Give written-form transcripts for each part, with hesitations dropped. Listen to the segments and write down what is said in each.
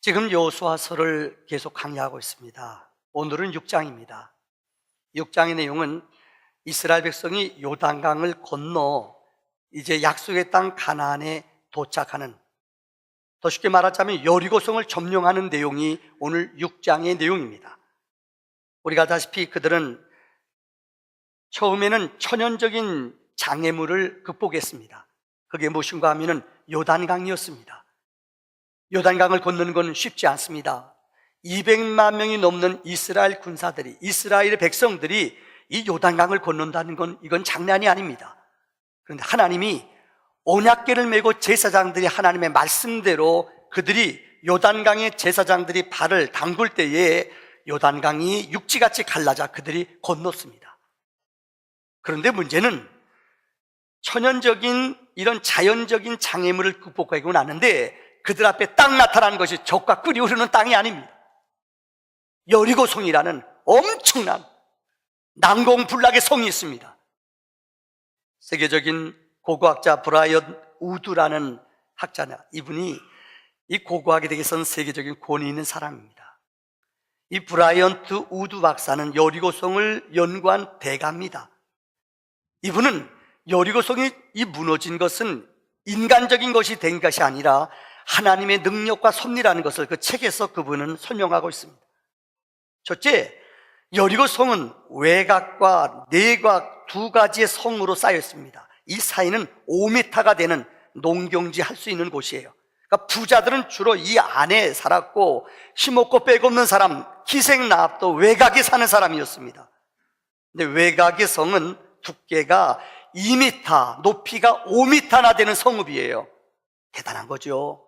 지금 여호수아서를 계속 강의하고 있습니다. 오늘은 6장입니다. 6장의 내용은 이스라엘 백성이 요단강을 건너 이제 약속의 땅 가나안에 도착하는, 더 쉽게 말하자면 여리고성을 점령하는 내용이 오늘 6장의 내용입니다. 우리가 아다시피 그들은 처음에는 천연적인 장애물을 극복했습니다. 그게 무엇인가 하면은 요단강이었습니다. 요단강을 건너는 건 쉽지 않습니다. 200만 명이 넘는 이스라엘 군사들이, 이스라엘의 백성들이 이 요단강을 건넌다는 건 이건 장난이 아닙니다. 그런데 하나님이 언약궤를 메고 제사장들이 하나님의 말씀대로 그들이 요단강의 제사장들이 발을 담글 때에 요단강이 육지같이 갈라져 그들이 건넜습니다. 그런데 문제는 천연적인 이런 자연적인 장애물을 극복하고 나는데 그들 앞에 딱 나타난 것이 적과 끓이 흐르는 땅이 아닙니다. 여리고성이라는 엄청난 난공불락의 성이 있습니다. 세계적인 고고학자 브라이언 우드라는 학자나, 이분이 이 고고학에 대해서는 세계적인 권위 있는 사람입니다. 이 브라이언 우드 박사는 여리고성을 연구한 대가입니다. 이분은 여리고성이 이 무너진 것은 인간적인 것이 된 것이 아니라 하나님의 능력과 섭리라는 것을 그 책에서 그분은 설명하고 있습니다. 첫째, 여리고성은 외곽과 내곽 두 가지의 성으로 쌓여 있습니다. 이 사이는 5m가 되는 농경지 할 수 있는 곳이에요. 그러니까 부자들은 주로 이 안에 살았고 힘없고 빼없는 사람, 기생나합도 외곽에 사는 사람이었습니다. 근데 외곽의 성은 두께가 2m, 높이가 5m나 되는 성읍이에요. 대단한 거죠.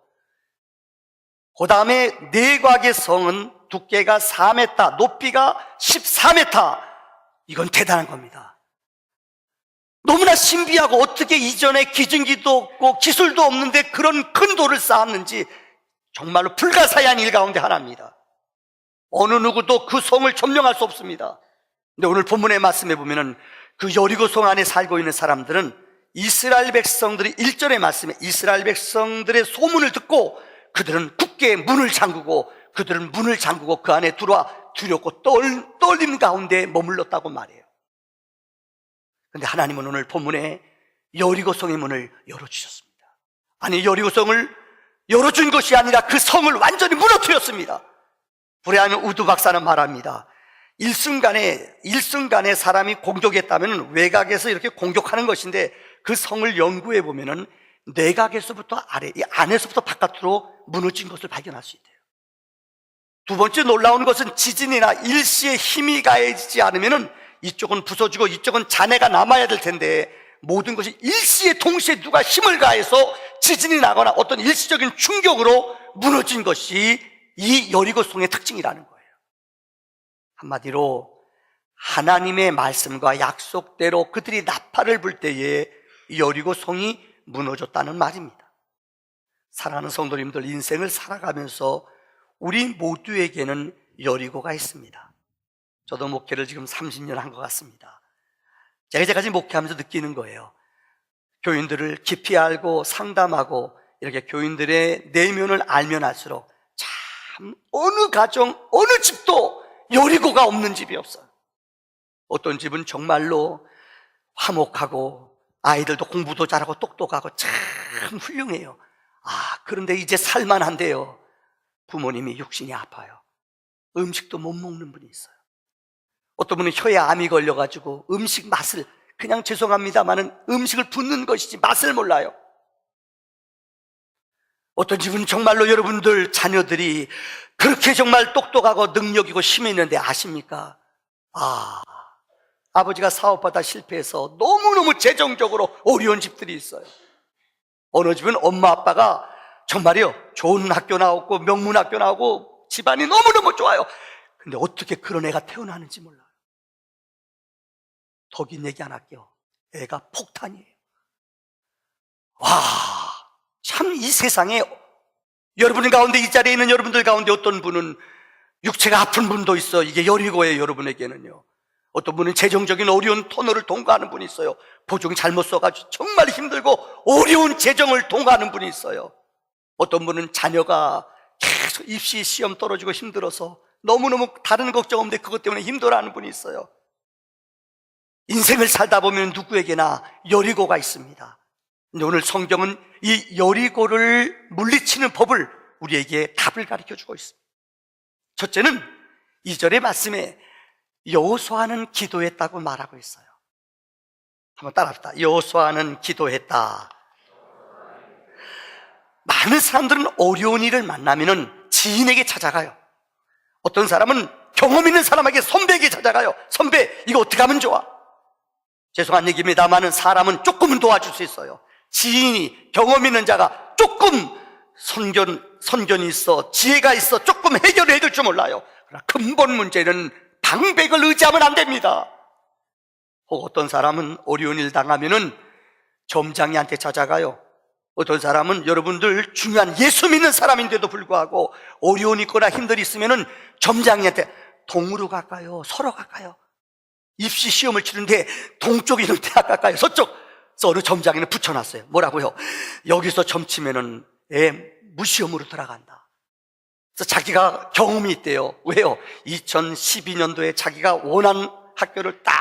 그 다음에 내곽의 성은 두께가 4m, 높이가 14m. 이건 대단한 겁니다. 너무나 신비하고 어떻게 이전에 기증기도 없고 기술도 없는데 그런 큰 돌을 쌓았는지 정말로 불가사의한 일 가운데 하나입니다. 어느 누구도 그 성을 점령할 수 없습니다. 근데 오늘 본문의 말씀에 보면은 그 여리고성 안에 살고 있는 사람들은 이스라엘 백성들이 1절의 말씀에 이스라엘 백성들의 소문을 듣고 그들은 굳게 문을 잠그고 그 안에 들어와 두렵고 떨림 가운데 머물렀다고 말해요. 그런데 하나님은 오늘 본문에 여리고성의 문을 열어주셨습니다. 아니, 여리고성을 열어준 것이 아니라 그 성을 완전히 무너뜨렸습니다. 브라이언 우드 박사는 말합니다. 일순간에 사람이 공격했다면 외곽에서 이렇게 공격하는 것인데 그 성을 연구해 보면은 내곽에서부터 아래, 이 안에서부터 바깥으로 무너진 것을 발견할 수 있대요. 두 번째 놀라운 것은 지진이나 일시에 힘이 가해지지 않으면은 이쪽은 부서지고 이쪽은 잔해가 남아야 될 텐데 모든 것이 일시에 동시에 누가 힘을 가해서 지진이 나거나 어떤 일시적인 충격으로 무너진 것이 이 여리고성의 특징이라는 거예요. 한마디로 하나님의 말씀과 약속대로 그들이 나팔을 불 때에 여리고성이 무너졌다는 말입니다. 사랑하는 성도님들, 인생을 살아가면서 우리 모두에게는 여리고가 있습니다. 저도 목회를 지금 30년 한 것 같습니다. 제가 이제까지 목회하면서 느끼는 거예요. 교인들을 깊이 알고 상담하고 이렇게 교인들의 내면을 알면 알수록 참 어느 가정, 어느 집도 여리고가 없는 집이 없어요. 어떤 집은 정말로 화목하고 아이들도 공부도 잘하고 똑똑하고 참 훌륭해요. 그런데 이제 살만한데요, 부모님이 육신이 아파요. 음식도 못 먹는 분이 있어요. 어떤 분은 혀에 암이 걸려가지고 음식 맛을, 그냥 죄송합니다마는 음식을 붓는 것이지 맛을 몰라요. 어떤 집은 정말로 여러분들 자녀들이 그렇게 정말 똑똑하고 능력이고 힘이 있는데 아십니까? 아버지가 사업하다 실패해서 너무너무 재정적으로 어려운 집들이 있어요. 어느 집은 엄마 아빠가 정말요 좋은 학교 나오고 명문 학교 나오고 집안이 너무너무 좋아요. 근데 어떻게 그런 애가 태어나는지 몰라요. 더 긴 얘기 안 할게요. 애가 폭탄이에요. 참 이 세상에 여러분 가운데, 이 자리에 있는 여러분들 가운데 어떤 분은 육체가 아픈 분도 있어. 이게 여리고예요, 여러분에게는요. 어떤 분은 재정적인 어려운 터널을 통과하는 분이 있어요. 보증 잘못 써가지고 정말 힘들고 어려운 재정을 통과하는 분이 있어요. 어떤 분은 자녀가 계속 입시 시험 떨어지고 힘들어서 너무너무 다른 걱정 없는데 그것 때문에 힘들어하는 분이 있어요. 인생을 살다 보면 누구에게나 여리고가 있습니다. 근데 오늘 성경은 이 여리고를 물리치는 법을 우리에게 답을 가르쳐주고 있습니다. 첫째는 2절의 말씀에 여호수아는 기도했다고 말하고 있어요. 한번 따라합시다. 여호수아는 기도했다. 많은 사람들은 어려운 일을 만나면 지인에게 찾아가요. 어떤 사람은 경험 있는 사람에게, 선배에게 찾아가요. 선배, 이거 어떻게 하면 좋아? 죄송한 얘기입니다만 사람은 조금은 도와줄 수 있어요. 지인이, 경험 있는 자가 조금 선견이 있어, 지혜가 있어 조금 해결해 줄 줄 몰라요. 그러나 근본 문제는 방백을 의지하면 안 됩니다. 혹 어떤 사람은 어려운 일 당하면은 점장이한테 찾아가요. 어떤 사람은 여러분들 중요한 예수 믿는 사람인데도 불구하고 어려운 있거나 힘들이 있으면은 점장이한테 동으로 갈까요? 서로 갈까요? 입시 시험을 치는데 동쪽 있는 대학 갈까요? 서쪽? 그래서 어느 점장에는 붙여놨어요. 뭐라고요? 여기서 점치면은 무시험으로 들어간다. 그래서 자기가 경험이 있대요. 왜요? 2012년도에 자기가 원하는 학교를 딱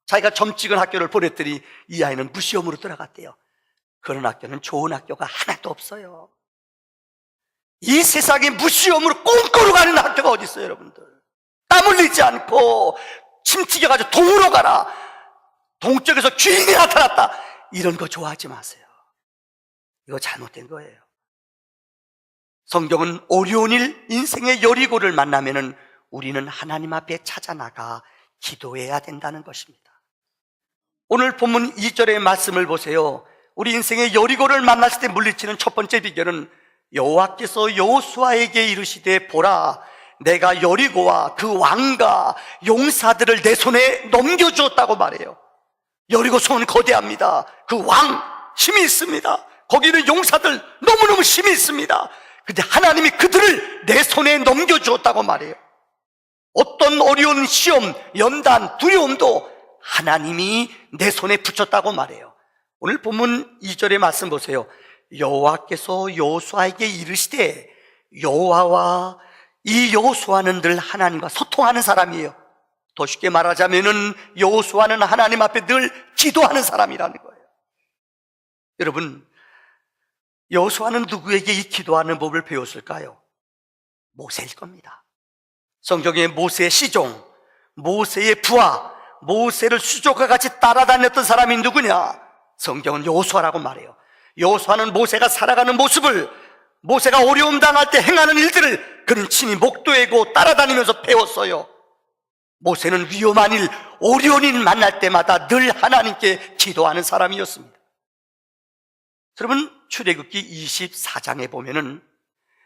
자기가 점 찍은 학교를 보냈더니 이 아이는 무시험으로 들어갔대요. 그런 학교는 좋은 학교가 하나도 없어요. 이 세상에 무시험으로 꼼꼼히 가는 학교가 어디 있어요, 여러분들? 땀 흘리지 않고 침튀겨가지고 동으로 가라, 동쪽에서 귀인이 나타났다, 이런 거 좋아하지 마세요. 이거 잘못된 거예요. 성경은 어려운 일, 인생의 여리고를 만나면은 우리는 하나님 앞에 찾아나가 기도해야 된다는 것입니다. 오늘 본문 2절의 말씀을 보세요. 우리 인생의 여리고를 만났을 때 물리치는 첫 번째 비결은 여호와께서 여호수아에게 이르시되 보라, 내가 여리고와 그 왕과 용사들을 내 손에 넘겨주었다고 말해요. 여리고 성은 거대합니다. 그 왕 힘이 있습니다. 거기는 용사들 너무너무 힘이 있습니다. 근데 하나님이 그들을 내 손에 넘겨주었다고 말해요. 어떤 어려운 시험, 연단, 두려움도 하나님이 내 손에 붙였다고 말해요. 오늘 본문 2절의 말씀 보세요. 여호와께서 여호수아에게 이르시되, 여호와와 이 여호수아는 늘 하나님과 소통하는 사람이에요. 더 쉽게 말하자면은 여호수아는 하나님 앞에 늘 기도하는 사람이라는 거예요. 여러분, 여호수아는 누구에게 이 기도하는 법을 배웠을까요? 모세일 겁니다. 성경에 모세의 시종, 모세의 부하, 모세를 수족과 같이 따라다녔던 사람이 누구냐? 성경은 여호수아라고 말해요. 여호수아는 모세가 살아가는 모습을, 모세가 어려움 당할 때 행하는 일들을 그는 친히 목도하고 따라다니면서 배웠어요. 모세는 위험한 일, 어려운 일 만날 때마다 늘 하나님께 기도하는 사람이었습니다. 여러분, 출애굽기 24장에 보면은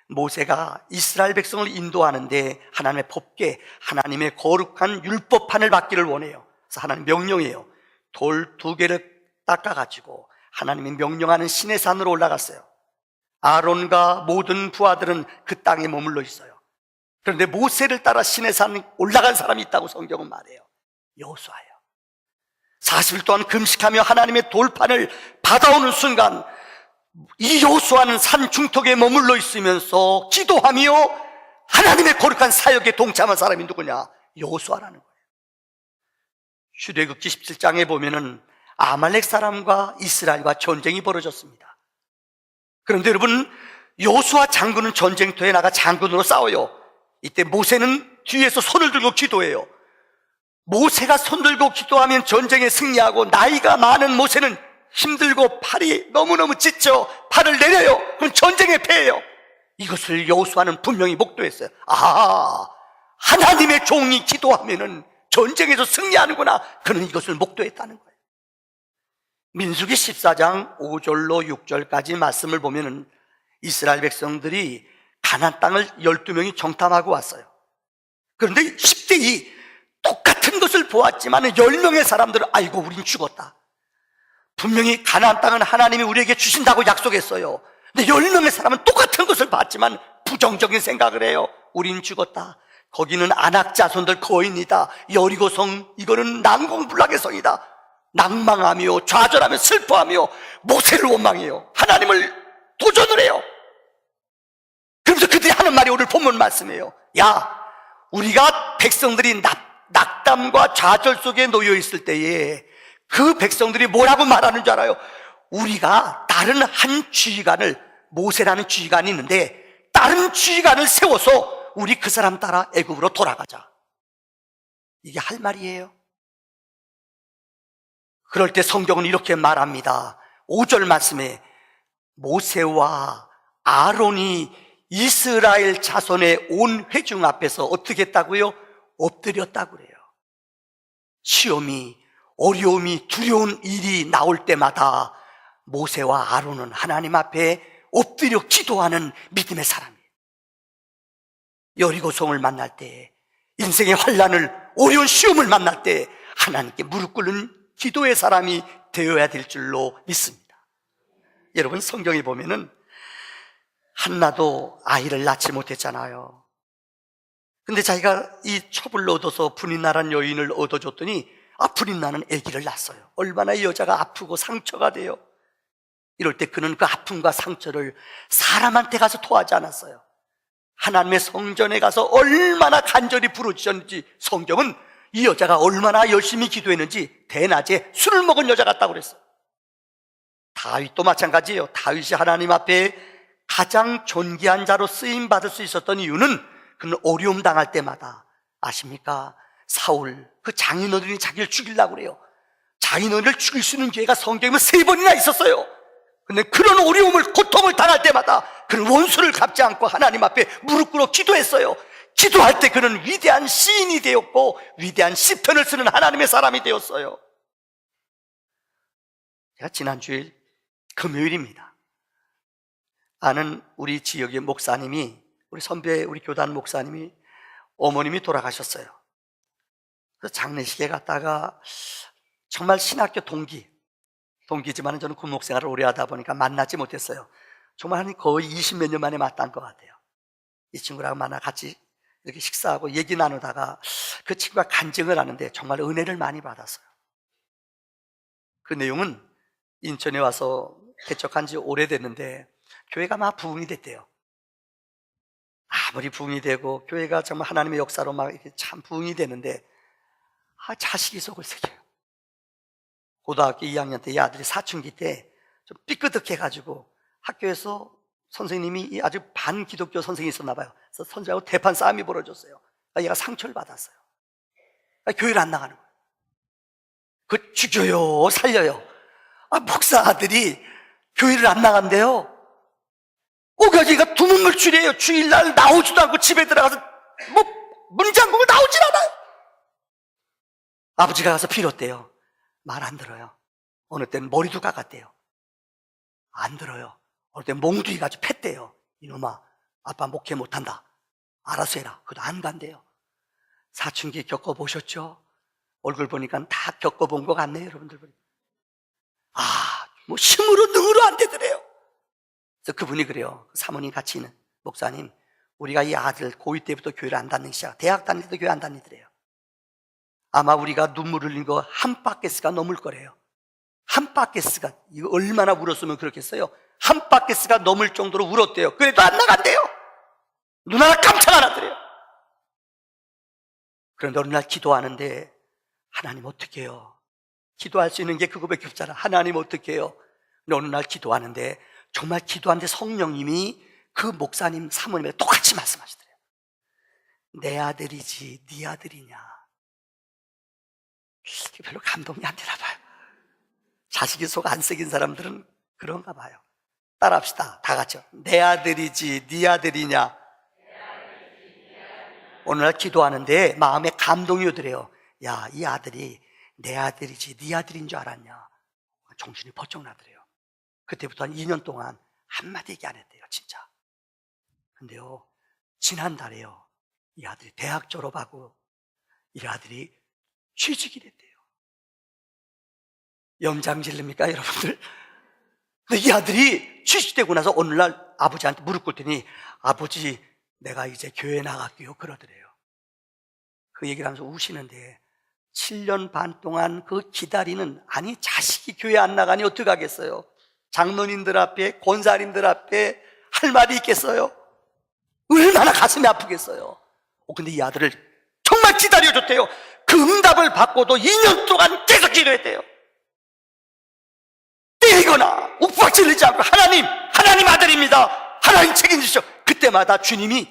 모세가 이스라엘 백성을 인도하는데 하나님의 법궤, 하나님의 거룩한 율법판을 받기를 원해요. 그래서 하나님 명령해요. 돌 2개를 닦아가지고 하나님이 명령하는 시내 산으로 올라갔어요. 아론과 모든 부하들은 그 땅에 머물러 있어요. 그런데 모세를 따라 시내 산 올라간 사람이 있다고 성경은 말해요. 여호수아예요. 40일 동안 금식하며 하나님의 돌판을 받아오는 순간 이 여호수아는 산 중턱에 머물러 있으면서 기도하며 하나님의 거룩한 사역에 동참한 사람이 누구냐? 여호수아라는 거예요. 출애굽기 17장에 보면은 아말렉 사람과 이스라엘과 전쟁이 벌어졌습니다. 그런데 여러분, 여호수아 장군은 전쟁터에 나가 장군으로 싸워요. 이때 모세는 뒤에서 손을 들고 기도해요. 모세가 손 들고 기도하면 전쟁에 승리하고, 나이가 많은 모세는 힘들고 팔이 너무너무 지쳐 팔을 내려요. 그럼 전쟁에 패해요. 이것을 여호수아는 분명히 목도했어요. 아, 하나님의 종이 기도하면은 전쟁에서 승리하는구나. 그는 이것을 목도했다는 거예요. 민수기 14장 5절로 6절까지 말씀을 보면은 이스라엘 백성들이 가나안 땅을 12명이 정탐하고 왔어요. 그런데 10대이 똑같은 것을 보았지만 10명의 사람들은 아이고 우린 죽었다. 분명히 가나안 땅은 하나님이 우리에게 주신다고 약속했어요. 근데 10명의 사람은 똑같은 것을 봤지만 부정적인 생각을 해요. 우린 죽었다. 거기는 아낙 자손들 거인이다. 여리고성 이거는 난공불락의 성이다. 낭망하며 좌절하며 슬퍼하며 모세를 원망해요. 하나님을 도전을 해요. 그러면서 그들이 하는 말이 오늘 본문 말씀이에요. 야, 우리가 백성들이 낙담과 좌절 속에 놓여 있을 때에 그 백성들이 뭐라고 말하는 줄 알아요? 우리가 다른 한 지휘관을, 모세라는 지휘관이 있는데 다른 지휘관을 세워서 우리 그 사람 따라 애굽으로 돌아가자. 이게 할 말이에요. 그럴 때 성경은 이렇게 말합니다. 5절 말씀에 모세와 아론이 이스라엘 자손의 온 회중 앞에서 어떻게 했다고요? 엎드렸다고 그래요. 시험이, 어려움이, 두려운 일이 나올 때마다 모세와 아론은 하나님 앞에 엎드려 기도하는 믿음의 사람이에요. 여리고성을 만날 때, 인생의 환난을, 어려운 시험을 만날 때 하나님께 무릎 꿇는 기도의 사람이 되어야 될 줄로 믿습니다. 여러분, 성경에 보면은 한나도 아이를 낳지 못했잖아요. 근데 자기가 이 첩을 얻어서 분인나라는 여인을 얻어줬더니 분인나는 아기를 낳았어요. 얼마나 이 여자가 아프고 상처가 돼요. 이럴 때 그는 그 아픔과 상처를 사람한테 가서 토하지 않았어요. 하나님의 성전에 가서 얼마나 간절히 부르짖었는지, 성경은 이 여자가 얼마나 열심히 기도했는지 대낮에 술을 먹은 여자 같다고 그랬어요. 다윗도 마찬가지예요. 다윗이 하나님 앞에 가장 존귀한 자로 쓰임받을 수 있었던 이유는 그는 어려움 당할 때마다, 아십니까? 사울, 그 장인어른이 자기를 죽이려고 그래요. 장인어른을 죽일 수 있는 기회가 성경에 3번이나 있었어요. 근데 그런 어려움을, 고통을 당할 때마다 그는 원수를 갚지 않고 하나님 앞에 무릎 꿇어 기도했어요. 기도할 때 그는 위대한 시인이 되었고 위대한 시편을 쓰는 하나님의 사람이 되었어요. 제가 지난주일 금요일입니다. 아는 우리 지역의 목사님이, 우리 선배, 우리 교단 목사님이, 어머님이 돌아가셨어요. 그래서 장례식에 갔다가 정말 신학교 동기지만 저는 군목생활을 오래 하다 보니까 만나지 못했어요. 정말 한 거의 20몇 년 만에 만난 것 같아요. 이 친구랑 만나 같이 이렇게 식사하고 얘기 나누다가 그 친구가 간증을 하는데 정말 은혜를 많이 받았어요. 그 내용은 인천에 와서 개척한 지 오래됐는데 교회가 막 부흥이 됐대요. 아무리 부흥이 되고 교회가 정말 하나님의 역사로 막 이렇게 참 부흥이 되는데 자식이 속을 새겨요. 고등학교 2학년 때 이 아들이 사춘기 때 좀 삐끄덕해가지고 학교에서 선생님이 아주 반기독교 선생님이 있었나 봐요. 그래서 선생하고 대판 싸움이 벌어졌어요. 얘가 상처를 받았어요. 교회를 안 나가는 거예요. 그 죽여요, 살려요. 목사 아들이 교회를 안 나간대요. 오가지가 두문물출이에요. 주일날 나오지도 않고 집에 들어가서 문 잠그고 나오질 않아요. 아버지가 가서 빌었대요. 말 안 들어요. 어느 때는 머리도 깎았대요. 안 들어요. 어느 때는 몽둥이 가지고 팼대요. 이놈아, 아빠 목회 못한다. 알아서 해라. 그것도 안 간대요. 사춘기 겪어보셨죠? 얼굴 보니까 다 겪어본 것 같네요, 여러분들. 힘으로 능으로 안 되더래요. 그래서 그분이 그래요. 사모님 같이 있는 목사님, 우리가 이 아들 고2 때부터 교회를 안 다니기 시작, 대학 다닐 때도 교회 안 다니더래요. 아마 우리가 눈물 흘린 거 한 바켓스가 넘을 거래요. 한 바켓스가, 이거 얼마나 울었으면 그렇겠어요? 한 바켓스가 넘을 정도로 울었대요. 그래도 안 나간대요. 눈 하나 깜짝 안 하더래요. 그런데 어느 날 기도하는데, 하나님 어떻게 해요? 기도할 수 있는 게 그거밖에 없잖아. 하나님 어떻게 해요? 근데 어느 날 기도하는데, 정말 기도하는데 성령님이 그 목사님 사모님에게 똑같이 말씀하시더래요. 내 아들이지 네 아들이냐. 별로 감동이 안 되나 봐요. 자식이 속 안 썩인 사람들은 그런가 봐요. 따라합시다. 다 같이요. 내 아들이지 네 아들이냐. 오늘날 기도하는데 마음에 감동이 오더래요. 야, 이 아들이 내 아들이지 네 아들인 줄 알았냐. 정신이 번쩍 나더래요. 그때부터 한 2년 동안 한마디 얘기 안 했대요, 진짜. 근데요, 지난달에요, 이 아들이 대학 졸업하고 이 아들이 취직이 됐대요. 염장 질릅니까, 여러분들? 근데 이 아들이 취직되고 나서 어느 날 아버지한테 무릎 꿇더니, 아버지, 내가 이제 교회 나갈게요, 그러더래요. 그 얘기를 하면서 우시는데, 7년 반 동안 그 기다리는, 아니 자식이 교회 안 나가니 어떡하겠어요? 장로님들 앞에, 권사님들 앞에 할 말이 있겠어요? 얼마나 가슴이 아프겠어요. 근데 이 아들을 정말 기다려줬대요. 그 응답을 받고도 2년 동안 계속 기도했대요. 때리거나 욱박질르지 않고 하나님 아들입니다, 하나님 책임지시오. 그때마다 주님이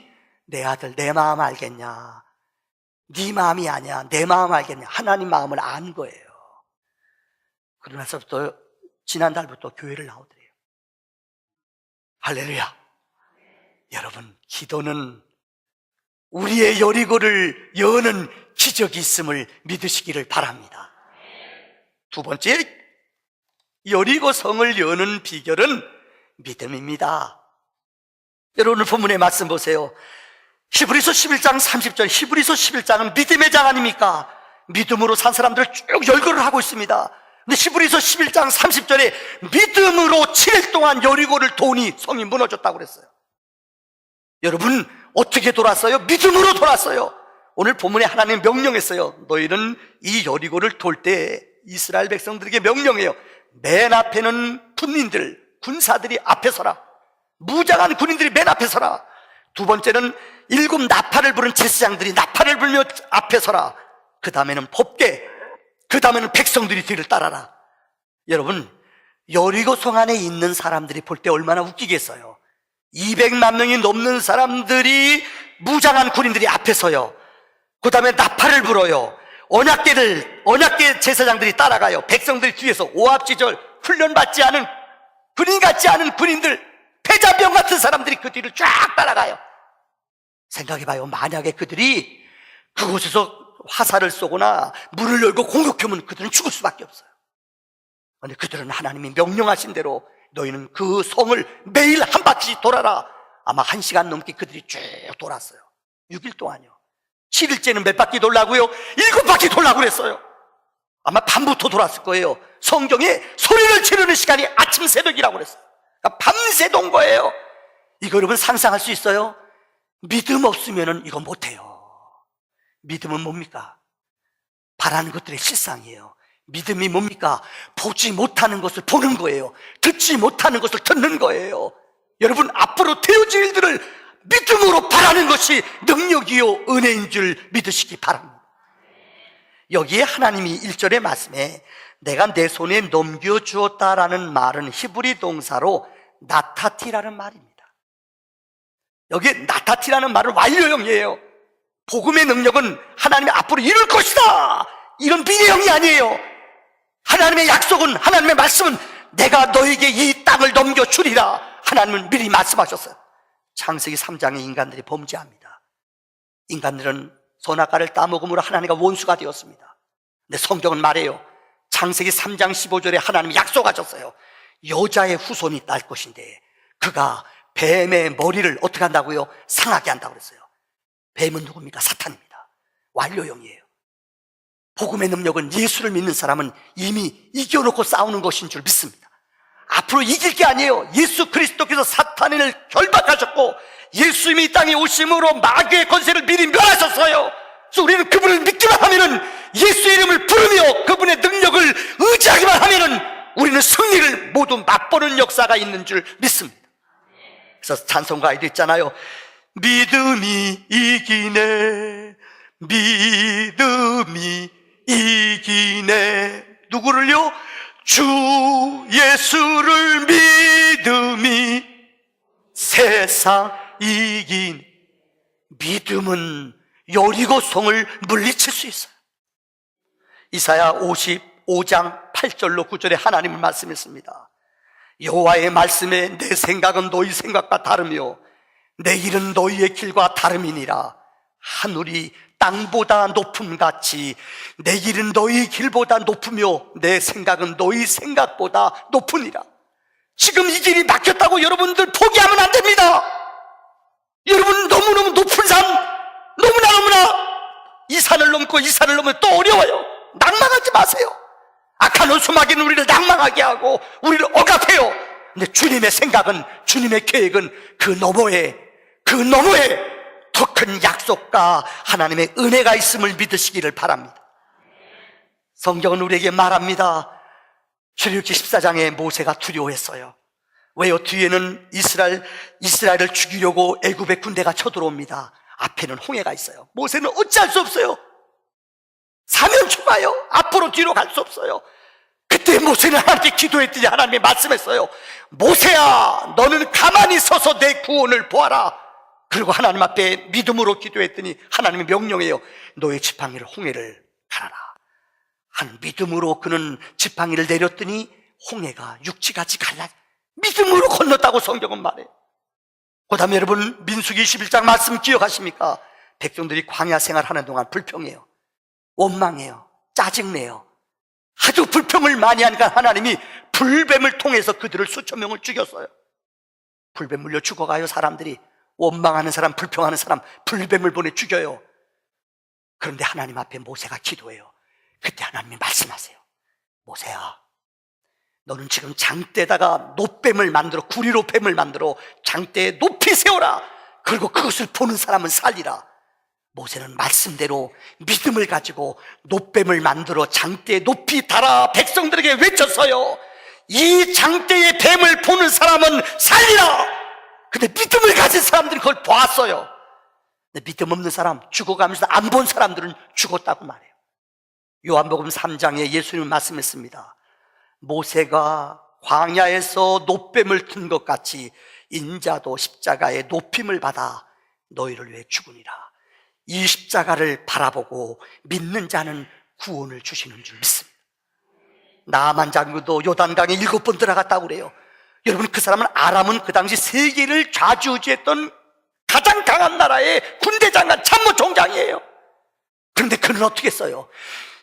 내 아들 내 마음 알겠냐, 네 마음이 아니야 내 마음 알겠냐, 하나님 마음을 안 거예요. 그러나서부터 지난달부터 교회를 나오더래요. 할렐루야. 여러분, 기도는 우리의 여리고를 여는 기적이 있음을 믿으시기를 바랍니다. 두 번째, 여리고 성을 여는 비결은 믿음입니다. 여러분, 본문의 말씀 보세요. 히브리서 11장 30절, 히브리서 11장은 믿음의 장 아닙니까? 믿음으로 산 사람들을 쭉 열거를 하고 있습니다. 근데 히브리서 11장 30절에 믿음으로 7일 동안 여리고를 도니 성이 무너졌다고 그랬어요. 여러분, 어떻게 돌았어요? 믿음으로 돌았어요. 오늘 본문에 하나님 명령했어요. 너희는 이 여리고를 돌 때 이스라엘 백성들에게 명령해요. 맨 앞에는 군인들, 군사들이 앞에 서라. 무장한 군인들이 맨 앞에 서라. 두 번째는 7 나팔을 부른 제사장들이 나팔을 불며 앞에 서라. 그 다음에는 법궤, 그 다음에는 백성들이 뒤를 따라라. 여러분, 여리고 성 안에 있는 사람들이 볼 때 얼마나 웃기겠어요. 200만 명이 넘는 사람들이, 무장한 군인들이 앞에 서요. 그 다음에 나팔을 불어요. 언약궤 제사장들이 따라가요. 백성들이 뒤에서 오합지졸, 훈련받지 않은, 군인 같지 않은 군인들, 패자병 같은 사람들이 그 뒤를 쫙 따라가요. 생각해봐요. 만약에 그들이 그곳에서 화살을 쏘거나 문을 열고 공격하면 그들은 죽을 수밖에 없어요. 그런데 그들은 하나님이 명령하신 대로 너희는 그 성을 매일 한 바퀴 돌아라. 아마 1시간 넘게 그들이 쭉 돌았어요. 6일 동안요. 7일째는 몇 바퀴 돌라고요? 7바퀴 돌라고 그랬어요. 아마 밤부터 돌았을 거예요. 성경에 소리를 지르는 시간이 아침 새벽이라고 그랬어요. 그러니까 밤새 돈 거예요. 이거 여러분 상상할 수 있어요? 믿음 없으면 이거 못해요. 믿음은 뭡니까? 바라는 것들의 실상이에요. 믿음이 뭡니까? 보지 못하는 것을 보는 거예요. 듣지 못하는 것을 듣는 거예요. 여러분, 앞으로 되어질 일들을 믿음으로 바라는 것이 능력이요 은혜인 줄 믿으시기 바랍니다. 여기에 하나님이 1절의 말씀에 내가 내 손에 넘겨주었다라는 말은 히브리 동사로 나타티라는 말입니다. 여기에 나타티라는 말은 완료형이에요. 복음의 능력은 하나님이 앞으로 이룰 것이다, 이런 미래형이 아니에요. 하나님의 약속은, 하나님의 말씀은 내가 너에게 이 땅을 넘겨주리라, 하나님은 미리 말씀하셨어요. 창세기 3장에 인간들이 범죄합니다. 인간들은 선악과를 따먹음으로 하나님과 원수가 되었습니다. 근데 성경은 말해요. 창세기 3장 15절에 하나님이 약속하셨어요. 여자의 후손이 날 것인데 그가 뱀의 머리를 어떻게 한다고요? 상하게 한다고 그랬어요. 뱀은 누굽니까? 사탄입니다. 완료형이에요. 복음의 능력은 예수를 믿는 사람은 이미 이겨놓고 싸우는 것인 줄 믿습니다. 앞으로 이길 게 아니에요. 예수 그리스도께서 사탄을 결박하셨고 예수님이 이 땅에 오심으로 마귀의 권세를 미리 멸하셨어요. 그래서 우리는 그분을 믿기만 하면은, 예수의 이름을 부르며 그분의 능력을 의지하기만 하면은 우리는 승리를 모두 맛보는 역사가 있는 줄 믿습니다. 그래서 찬송가에도 있잖아요. 믿음이 이기네, 믿음이 이기네. 누구를요? 주 예수를 믿음이 세상 이긴. 믿음은 여리고성을 물리칠 수 있어요. 이사야 55장 8절로 9절에 하나님을 말씀했습니다. 여호와의 말씀에 내 생각은 너희 생각과 다르며 내 길은 너희의 길과 다름이니라. 하늘이 땅보다 높음같이 내 길은 너희 길보다 높으며 내 생각은 너희 생각보다 높으니라. 지금 이 길이 막혔다고 여러분들 포기하면 안 됩니다. 여러분, 너무너무 높은 산, 너무나 이 산을 넘고 이 산을 넘으면 또 어려워요. 낭망하지 마세요. 악한 오수마귀는 우리를 낭망하게 하고 우리를 억압해요. 근데 주님의 생각은, 주님의 계획은 그 너머에 더 큰 약속과 하나님의 은혜가 있음을 믿으시기를 바랍니다. 성경은 우리에게 말합니다. 출애굽기 14장에 모세가 두려워했어요. 왜요? 뒤에는 이스라엘을 죽이려고 애굽의 군대가 쳐들어옵니다. 앞에는 홍해가 있어요. 모세는 어찌할 수 없어요. 사면 초가요. 앞으로 뒤로 갈 수 없어요. 그때 모세는 하나님께 기도했더니 하나님이 말씀했어요. 모세야, 너는 가만히 서서 내 구원을 보아라. 그리고 하나님 앞에 믿음으로 기도했더니 하나님이 명령해요. 너의 지팡이를 홍해를 갈아라. 한 믿음으로 그는 지팡이를 내렸더니 홍해가 육지같이 갈라 믿음으로 건넜다고 성경은 말해요. 그 다음에 여러분 민수기 21장 말씀 기억하십니까? 백성들이 광야 생활하는 동안 불평해요. 원망해요. 짜증내요. 아주 불평을 많이 하니까 하나님이 불뱀을 통해서 그들을 수천 명을 죽였어요. 불뱀 물려 죽어가요. 사람들이 원망하는 사람, 불평하는 사람 불뱀을 보내 죽여요. 그런데 하나님 앞에 모세가 기도해요. 그때 하나님이 말씀하세요. 모세야, 너는 지금 장대에다가 노뱀을 만들어, 구리로 뱀을 만들어 장대에 높이 세워라. 그리고 그것을 보는 사람은 살리라. 모세는 말씀대로 믿음을 가지고 노뱀을 만들어 장대에 높이 달아 백성들에게 외쳤어요. 이 장대의 뱀을 보는 사람은 살리라. 근데 믿음을 가진 사람들이 그걸 보았어요. 근데 믿음 없는 사람, 죽어가면서 안 본 사람들은 죽었다고 말해요. 요한복음 3장에 예수님은 말씀했습니다. 모세가 광야에서 노뱀을 튼 것 같이 인자도 십자가의 높임을 받아 너희를 위해 죽으니라. 이 십자가를 바라보고 믿는 자는 구원을 주시는 줄 믿습니다. 나만 장군도 요단강에 7번 들어갔다고 그래요. 여러분, 그 사람은 아람은 그 당시 세계를 좌지우지했던 가장 강한 나라의 군대장관 참모총장이에요. 그런데 그는 어떻게 했어요?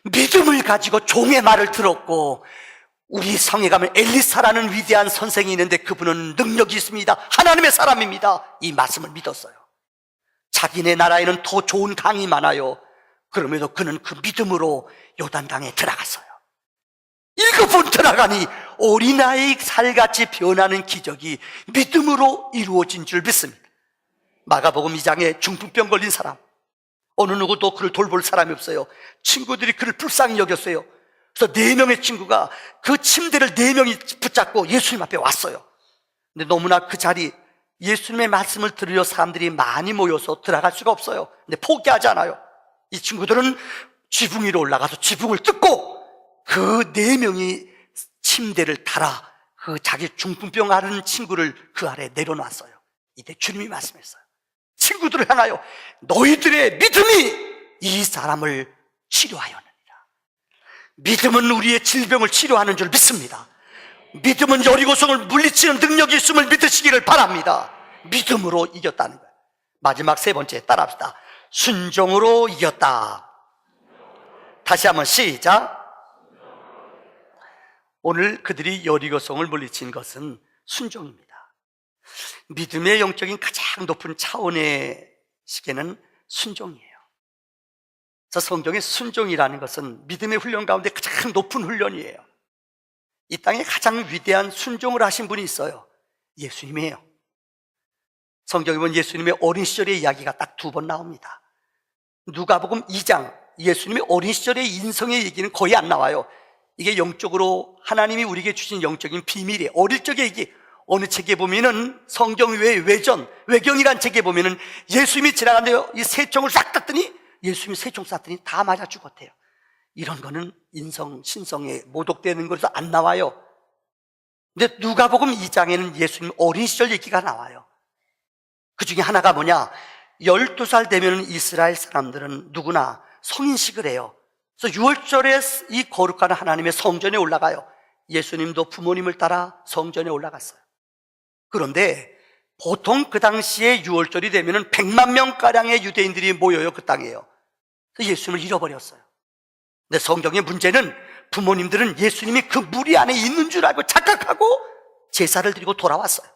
믿음을 가지고 종의 말을 들었고, 우리 성에 가면 엘리사라는 위대한 선생이 있는데 그분은 능력이 있습니다. 하나님의 사람입니다. 이 말씀을 믿었어요. 자기네 나라에는 더 좋은 강이 많아요. 그럼에도 그는 그 믿음으로 요단강에 들어갔어요. 7번 들어가니 어린아이 살같이 변하는 기적이 믿음으로 이루어진 줄 믿습니다. 마가복음 2장에 중풍병 걸린 사람, 어느 누구도 그를 돌볼 사람이 없어요. 친구들이 그를 불쌍히 여겼어요. 그래서 4명의 친구가 그 침대를 4명이 붙잡고 예수님 앞에 왔어요. 근데 너무나 그 자리, 예수님의 말씀을 들으려 사람들이 많이 모여서 들어갈 수가 없어요. 근데 포기하지 않아요. 이 친구들은 지붕 위로 올라가서 지붕을 뜯고 그 4명이 침대를 달아 그 자기 중풍병 앓은 친구를 그 아래 내려놨어요. 이때 주님이 말씀했어요. 친구들을 향하여 너희들의 믿음이 이 사람을 치료하였느니라. 믿음은 우리의 질병을 치료하는 줄 믿습니다. 믿음은 여리고성을 물리치는 능력이 있음을 믿으시기를 바랍니다. 믿음으로 이겼다는 거예요. 마지막 3번째 따라합시다. 순종으로 이겼다. 다시 한번 시작. 오늘 그들이 여리고성을 물리친 것은 순종입니다. 믿음의 영적인 가장 높은 차원의 시계는 순종이에요. 그래서 성경의 순종이라는 것은 믿음의 훈련 가운데 가장 높은 훈련이에요. 이 땅에 가장 위대한 순종을 하신 분이 있어요. 예수님이에요. 성경에 보면 예수님의 어린 시절의 이야기가 딱 2번 나옵니다. 누가복음 2장, 예수님의 어린 시절의 인성의 얘기는 거의 안 나와요. 이게 영적으로 하나님이 우리에게 주신 영적인 비밀이에요. 어릴 적의 얘기. 어느 책에 보면은 성경 외 외경이란 책에 보면은 예수님이 지나가는데 이 새총을 싹 땄더니 예수님이 새총 쐈더니 다 맞아 죽었대요. 이런 거는 인성, 신성에 모독되는 것에서 안 나와요. 근데 누가복음 2장에는 예수님 어린 시절 얘기가 나와요. 그 중에 하나가 뭐냐? 12살 되면 이스라엘 사람들은 누구나 성인식을 해요. 그래서 6월절에 이 거룩한 하나님의 성전에 올라가요. 예수님도 부모님을 따라 성전에 올라갔어요. 그런데 보통 그 당시에 6월절이 되면 100만 명가량의 유대인들이 모여요. 그 땅에요. 그래서 예수님을 잃어버렸어요. 근데 성경의 문제는 부모님들은 예수님이 그 무리 안에 있는 줄 알고 착각하고 제사를 드리고 돌아왔어요.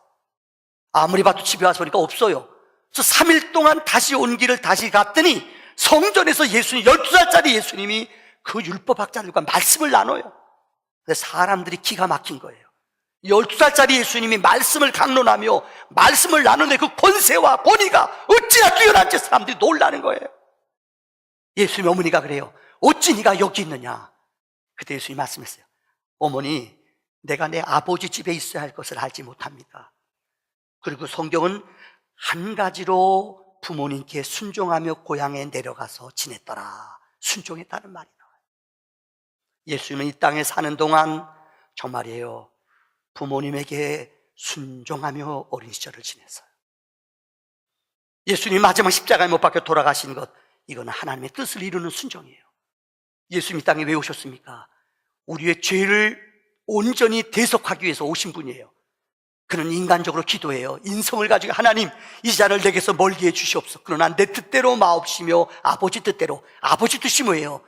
아무리 봐도 집에 와서 보니까 없어요. 그래서 3일 동안 다시 온 길을 다시 갔더니 성전에서 예수님, 12살짜리 예수님이 그 율법학자들과 말씀을 나눠요. 근데 사람들이 기가 막힌 거예요. 12살짜리 예수님이 말씀을 강론하며 말씀을 나누는데 그 권세와 권위가 어찌나 뛰어난지 사람들이 놀라는 거예요. 예수님 어머니가 그래요. 어찌 네가 여기 있느냐? 그때 예수님이 말씀했어요. 어머니, 내가 내 아버지 집에 있어야 할 것을 알지 못합니까? 그리고 성경은 한 가지로 부모님께 순종하며 고향에 내려가서 지냈더라. 순종했다는 말이 나와요. 예수님은 이 땅에 사는 동안 정말이에요, 부모님에게 순종하며 어린 시절을 지냈어요. 예수님이 마지막 십자가에 못 박혀 돌아가신 것, 이거는 하나님의 뜻을 이루는 순종이에요. 예수님 이 땅에 왜 오셨습니까? 우리의 죄를 온전히 대속하기 위해서 오신 분이에요. 그는 인간적으로 기도해요. 인성을 가지고 하나님, 이 자를 내게서 멀게 해 주시옵소서. 그러나 내 뜻대로 마옵시며 아버지 뜻대로. 아버지 뜻이 뭐예요?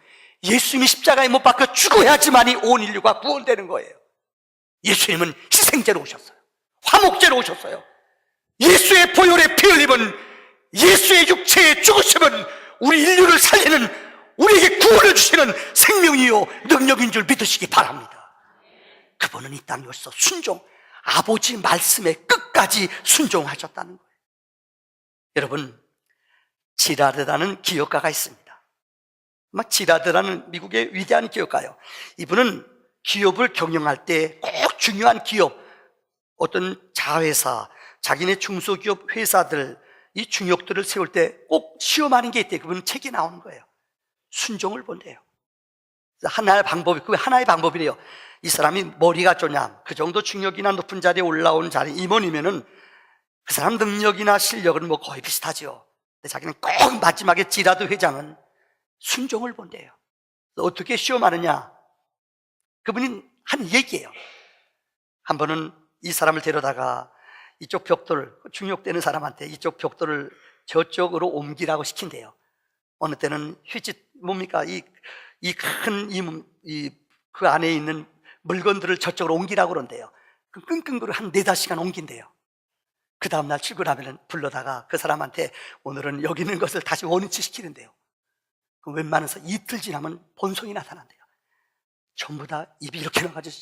예수님이 십자가에 못 박혀 죽어야지만이 온 인류가 구원되는 거예요. 예수님은 희생제로 오셨어요. 화목제로 오셨어요. 예수의 보혈의 피 흘림은, 예수의 육체의 죽으심은 우리 인류를 살리는, 우리에게 구원을 주시는 생명이요 능력인 줄 믿으시기 바랍니다. 그분은 이 땅에 오셔서 순종, 아버지 말씀에 끝까지 순종하셨다는 거예요. 여러분, 지라드라는 기업가가 있습니다. 지라드라는 미국의 위대한 기업가예요. 이분은 기업을 경영할 때 꼭 중요한 기업, 어떤 자회사, 자기네 중소기업 회사들, 이 중역들을 세울 때 꼭 시험하는 게 있대요. 그분은 책이 나오는 거예요. 순종을 본대요. 하나의 방법이, 그 하나의 방법이래요. 이 사람이 머리가 좋냐, 그 정도 중역이나 높은 자리에 올라온 자리 임원이면은 그 사람 능력이나 실력은 뭐 거의 비슷하죠. 근데 자기는 꼭 마지막에 지라드 회장은 순종을 본대요. 어떻게 시험하느냐? 그분이 한 얘기예요. 한 번은 이 사람을 데려다가 이쪽 벽돌, 중역되는 사람한테 이쪽 벽돌을 저쪽으로 옮기라고 시킨대요. 어느 때는 휘짓, 뭡니까? 그 안에 있는 물건들을 저쪽으로 옮기라고 그런대요. 그 끙끙거려 한 4-5시간 옮긴대요. 그 다음날 출근하면 불러다가 그 사람한테 오늘은 여기 있는 것을 다시 원위치 시키는데요. 그럼 웬만해서 이틀 지나면 본성이 나타난대요. 전부 다 입이 이렇게 나가지고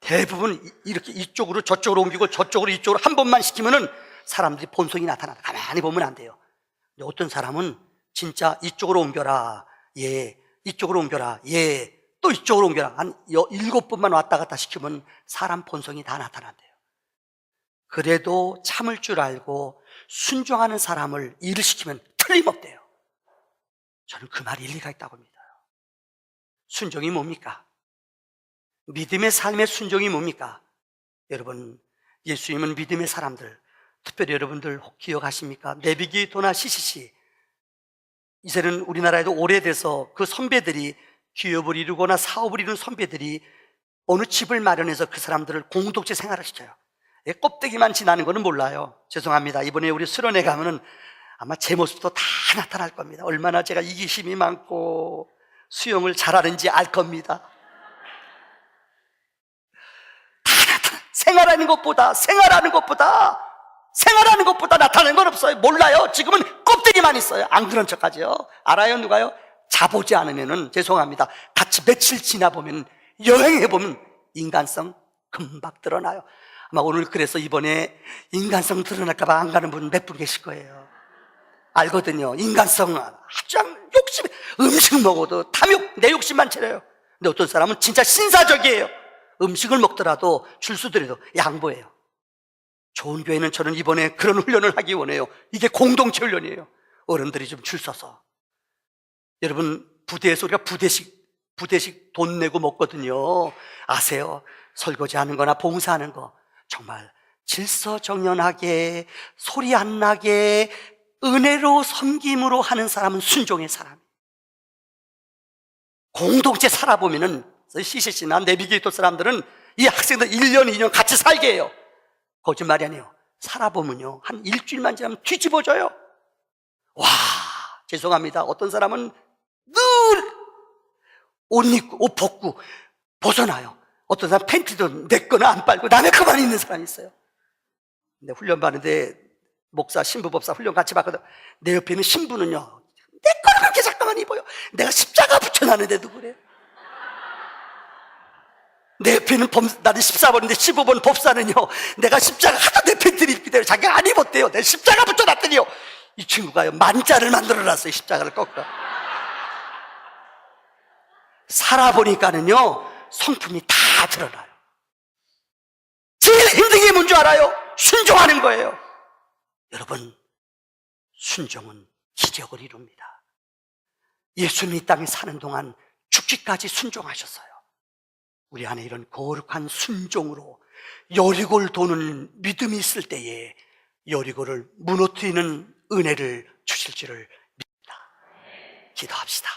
대부분 이렇게 이쪽으로 저쪽으로 옮기고 저쪽으로 이쪽으로 한 번만 시키면은 사람들이 본성이 나타난다. 가만히 보면 안 돼요. 근데 어떤 사람은 진짜 이쪽으로 옮겨라, 예, 이쪽으로 옮겨라, 예, 또 이쪽으로 옮겨라, 한 7번만 왔다 갔다 시키면 사람 본성이 다 나타난대요. 그래도 참을 줄 알고 순종하는 사람을 일을 시키면 틀림없대요. 저는 그 말이 일리가 있다고 믿어요. 순종이 뭡니까? 믿음의 삶의 순종이 뭡니까? 여러분, 예수님은 믿음의 사람들, 특별히 여러분들 혹 기억하십니까? 내비게이터나 CCC, 이제는 우리나라에도 오래돼서 그 선배들이, 기업을 이루거나 사업을 이룬 선배들이 어느 집을 마련해서 그 사람들을 공동체 생활을 시켜요. 껍데기만 지나는 거는 몰라요. 죄송합니다. 이번에 우리 수련회 가면은 아마 제 모습도 다 나타날 겁니다. 얼마나 제가 이기심이 많고 수영을 잘하는지 알 겁니다. 다 나타나. 생활하는 것보다 나타나는 건 없어요. 몰라요. 지금은 껍데기만 있어요. 안 그런 척하죠. 알아요? 누가요? 자보지 않으면은, 죄송합니다, 같이 며칠 지나보면, 여행해보면 인간성 금방 드러나요. 아마 오늘 그래서 이번에 인간성 드러날까봐 안 가는 분 몇 분 계실 거예요. 알거든요. 인간성 아주 욕심, 음식 먹어도 탐욕, 내 욕심만 차려요. 근데 어떤 사람은 진짜 신사적이에요. 음식을 먹더라도 줄수더라도 양보해요. 좋은 교회는 저는 이번에 그런 훈련을 하기 원해요. 이게 공동체 훈련이에요. 어른들이 좀 줄 서서. 여러분, 부대에서 우리가 부대식 돈 내고 먹거든요. 아세요? 설거지하는 거나 봉사하는 거 정말 질서정연하게, 소리 안 나게, 은혜로 섬김으로 하는 사람은 순종의 사람. 공동체 살아보면은, CCC나 내비게이터 사람들은 이 학생들 1년, 2년 같이 살게 해요. 거짓말이 아니에요. 살아보면요, 한 일주일만 지나면 뒤집어져요. 와, 죄송합니다. 어떤 사람은 늘 옷 입고, 옷 벗고, 벗어나요. 어떤 사람 팬티도 내 거나 안 빨고 남의 거만 입는 사람이 있어요. 근데 훈련 받는데 목사, 신부법사 훈련 같이 받거든. 내 옆에 있는 신부는요, 내 거를 그렇게 잠깐만 입어요. 내가 십자가 붙여놨는데도 그래. 내 옆에 있는 나는 14번인데 15번 법사는요, 내가 십자가 하도 내 팬티를 입기 때문에 자기가 안 입었대요. 내가 십자가 붙여놨더니요, 이 친구가요, 만자를 만들어놨어요. 십자가를 꺾어. 살아보니까는요, 성품이 다 드러나요. 제일 힘든 게 뭔지 알아요? 순종하는 거예요. 여러분, 순종은 기적을 이룹니다. 예수님이 이 땅에 사는 동안 죽기까지 순종하셨어요. 우리 안에 이런 거룩한 순종으로 여리고를 도는 믿음이 있을 때에 여리고를 무너뜨리는 은혜를 주실 줄을 믿습니다. 기도합시다.